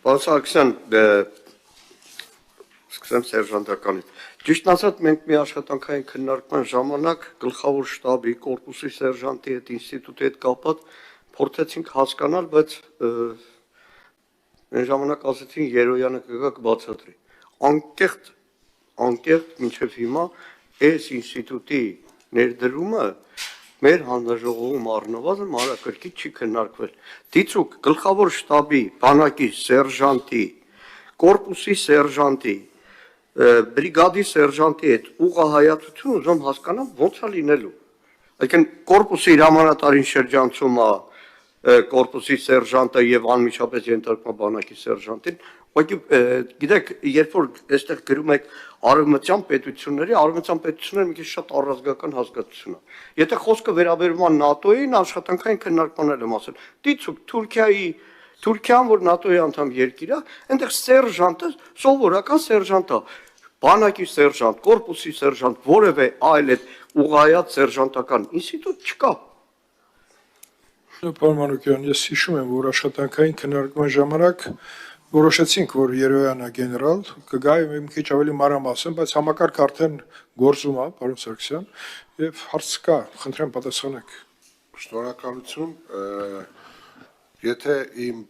Պարոն Սարգսյան, սկսեմ սերժանտականից։ Ճիշտն ասած, մենք մի աշխատանքային քննարկման ժամանակ գլխավոր շտաբի, կորպուսի սերժանտի հետ, ինստիտուտի հետ կապված փորձեցինք հասկանալ, բայց այն ժամանակ ասեցին Երոյանը կգա կբացատրի։ Անկեղծ մինչև հիմա այս ինստիտուտի ներդրումը մեր հանձնաժողովում առնվազն մանրակրկիտ չի քննարկվել։ Դիցուք գլխավոր շտաբի, բանակի սերժանտի, կորպուսի սերժանտի, բրիգադի սերժանտի հետ ուղղահայացություն ուզում հասկանամ ոնց է լինելու։ Այսինքն կորպուսի հրամանատարին շրջանցում է կորպուսի սերժանտը եւ անմիջապես ենթարկվում է բանակի սերժանտին, ուղղակի գիտեք, երբ որ այստեղ գրում եք արևմտյան պետությունները մի քիչ շատ առազգական հասկացություն է։ Եթե խոսքը վերաբերում է ՆԱՏՕ-ին, աշխատանքային քննարկման եմ ասել։ Դիցուք Թուրքիան, որ ՆԱՏՕ-ի անդամ երկիր է, այնտեղ սերժանտը սովորական սերժանտ է, բանակի սերժանտ, կորպուսի սերժանտ, որևէ այլ այդ ուղղայած սերժանտական ինստիտուտ չկա։ Պարոն Մանուկյան, ես հիշում եմ, որ աշխատանքային քննարկման ժամանակ որոշեցինք, որ Երոյանը գեներալ կգա մի քիչ ավելի մանրամասն, բայց համակարգը արդեն գործում է, պարոն Սարգսյան, եւ հարց կա, խնդրեմ պատասխանեք։ Շնորհակալություն, եթե իմ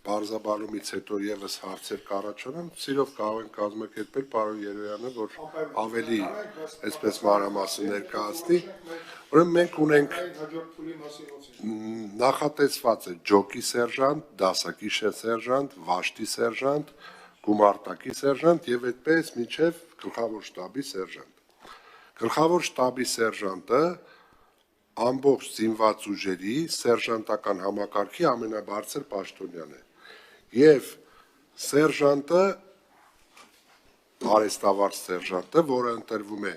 բարձաբանումից հետո եւս հարցեր կառաջանան, սիրով կարող են կազմակերպել պարոն Երոյանը, որ ավելի այսպես մանրամասն ներկայացնի։ Ուրեմն մենք ունենք նախատեսված է ջոկի սերժանտ, դասակի սերժանտ, վաշտի սերժանտ, գումարտակի սերժանտ եւ այդպես մինչեւ գլխավոր շտաբի սերժանտ։ Գլխավոր շտաբի սերժանտը ամբողջ զինված ուժերի սերժանտական համակարգի ամենաբարձր պաշտոնյան է։ Եվ սերժանտը արեստավարժ սերժանտը, որը ընտրվում է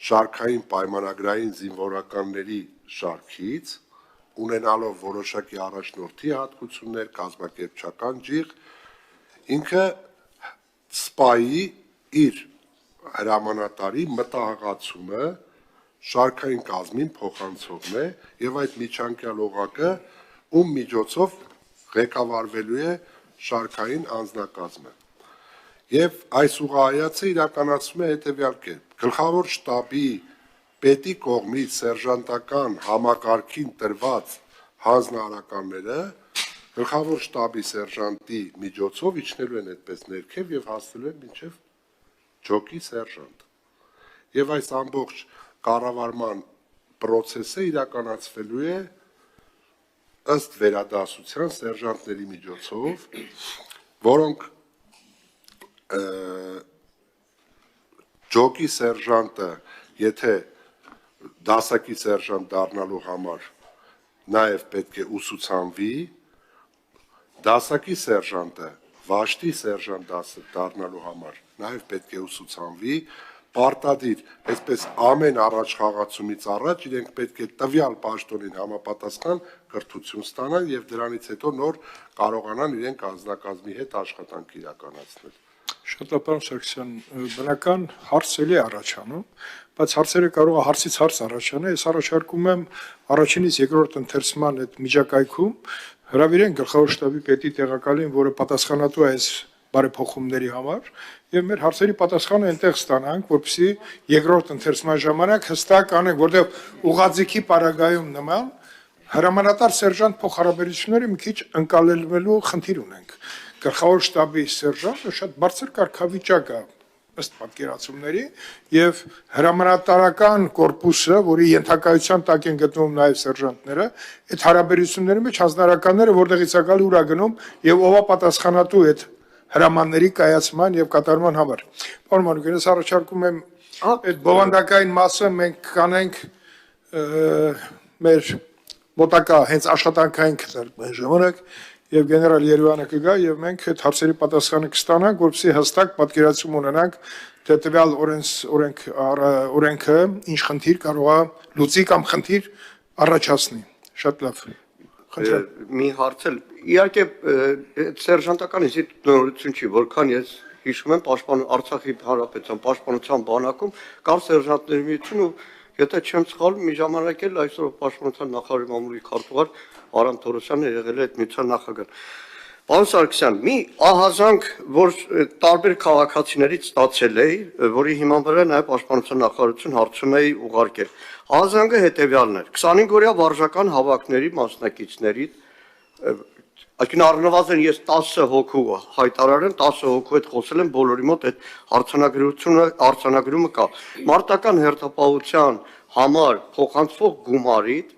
շարքային պայմանագրային զինվորականների շարքից, ունենալով որոշակի առաջնորդի հատկություններ, կազմակերպչական ջիղ, ինքը սպայի իր հրամանատարի մտահղացումը շարքային կազմին փոխանցողն է եւ այդ միջանկյալ օղակը ում միջոցով ղեկավարվելու է շարքային անձնակազմը։ Եվ այս ուղղահայացը իրականացվում է հետևյալ կերպ. գլխավոր շտաբի պետի կողմից սերժանտական համակարգին տրված հանձնարարականները գլխավոր շտաբի սերժանտի միջոցով իջնելու են այդպես ներքև եւ հասնելու են մինչեւ ջոկի սերժանտ։ Եվ այս ամբողջ կառավարման process-ը իրականացվելու է ըստ վերադասության սերժանտների միջոցով, որոնք ջոկի սերժանտը, եթե դասակի սերժանտ դառնալու համար նաև պետք է ուսուցանվի, դասակի սերժանտը վաշտի սերժանտ դառնալու համար նաև պետք է ուսուցանվի, պարտադիր, այսպես ամեն առաջխաղացումից առաջ իրենք պետք է տվյալ պաշտոնին համապատասխան կրթություն ստանան եւ դրանից հետո նոր կարողանան իրենք անձնակազմի հետ աշխատանք իրականացնել։ Շատ լավ, պարոն Սարգսյան, բնական հարց էլի առաջանում, բայց հարցերը կարող է հարցից հարց առաջանա, ես առաջարկում եմ առաջինից երկրորդ ընթերցման այդ միջակայքում հրավիրեն գլխավոր շտաբի պետի տեղակալին, որը պատասխանատու է այս բարեփոխումների համար, եւ մեր հարցերի պատասխանը այնտեղ ստանանք, որպեսզի երկրորդ ընթերցման ժամանակ հստակ անենք, որտեղ ուղղաձիգի պարագայում նման հրամանատար սերժանտ փոխհարաբերությունները մի քիչ ընկալելու խնդիր ունենք։ Գլխավոր շտաբի սերժանտը շատ բարձր կարգավիճակ է ըստ պատկերացումների եւ հրամանատարական կորպուսը, որի ենթակայության տակ են գտնվում նաեւ սերժանտները, այդ հարաբերությունների մեջ հանձնարարականները որտեղից է գալի ուր է գնում եւ ով է պատասխանատու այդ հրամանների կայացման եւ կատարման համար։ Պարոն Մանուկյան, ես առաջարկում եմ այդ բովանդակային մասը մենք կանենք մեր մոտակա հենց աշխատանքային քննարկման ժամանակ եւ գեներալ Երոյանը կգա եւ մենք այդ հարցերի պատասխանը կստանանք, որպեսզի հստակ պատկերացում ունենանք, թե տվյալ օրենքը ինչ խնդիր կարող է լուծի կամ խնդիր առաջացնի։ Շատ լավ։ Մի հարց էլ իհարկե սերժանտական ինստիտուտը նորություն չի, որքան ես հիշում եմ Արցախի հանրապետության պաշտպանության բանակում կար սերժանտների միություն ու եթե չեմ սխալվում մի ժամանակ էլ այսօր պաշտպանության նախարարի մամուլի քարտուղար Արամ Թորոսյանը եղել է այդ միության նախագահ։ Պարոն Սարգսյան, մի ահազանգ, որ տարբեր քաղաքացիներից ստացել էի, որի հիման վրա նաև Պաշտպանության նախարարություն հարցում էի ուղարկել։ Ահազանգը հետևյալն էր. 25-օրյա վարժական հավաքների մասնակիցների, այսինքն առնվազն ես 10 հոգու հայտարարեմ, 10 հոգու հետ խոսել եմ, բոլորի մոտ այդ արձանագրումը կա։ Մարտական հերթապահության համար փոխանցվող գումարից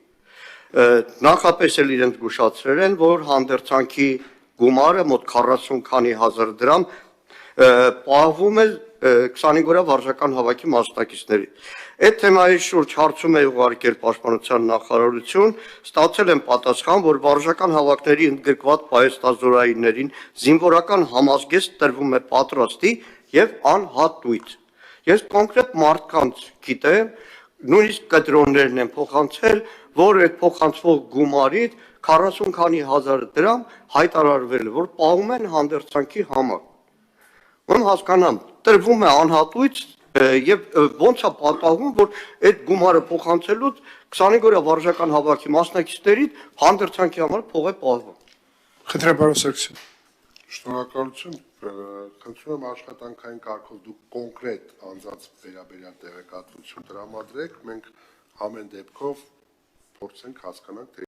նախապես էլ իրենց զգուշացրել են, որ հանդերձանքի գումարը մոտ 40 քանի հազար դրամ պահվում է 25-օրյա վարժական հավաքի մասնակիցների։ Այդ թեմայի շուրջ հարցում է ուղարկել Պաշտպանության նախարարություն, ստացել են պատասխան, որ վարժական հավաքների ընդգրկված պահեստազորայիններին զինվորական համազգեստ տրվում է պատրաստի եւ անհատույց։ Ես կոնկրետ մարդկանց գիտեմ, նույնիսկ կտրոններն են փոխանցել, որ այդ փոխանցվող գումարից 40 քանի հազար դրամ հայտարարվել է, որ պահում են հանդերձանքի համար։ Ում հասկանամ, տրվում է անհատույց եւ ոնց է պատահում, որ այդ գումարը փոխանցելուց 25-օրյա վարժական հավաքի մասնակիցներից հանդերձանքի համար փող է պահվում։ Խնդրեմ, պարոն Սարգսյան։ Շնորհակալություն, խնդրում եմ աշխատանքային կարգով դուք կոնկրետ անձանց վերաբերյալ տեղեկատվություն տրամադրեք, մենք ամեն դեպքով փորձենք հասկանանք, թե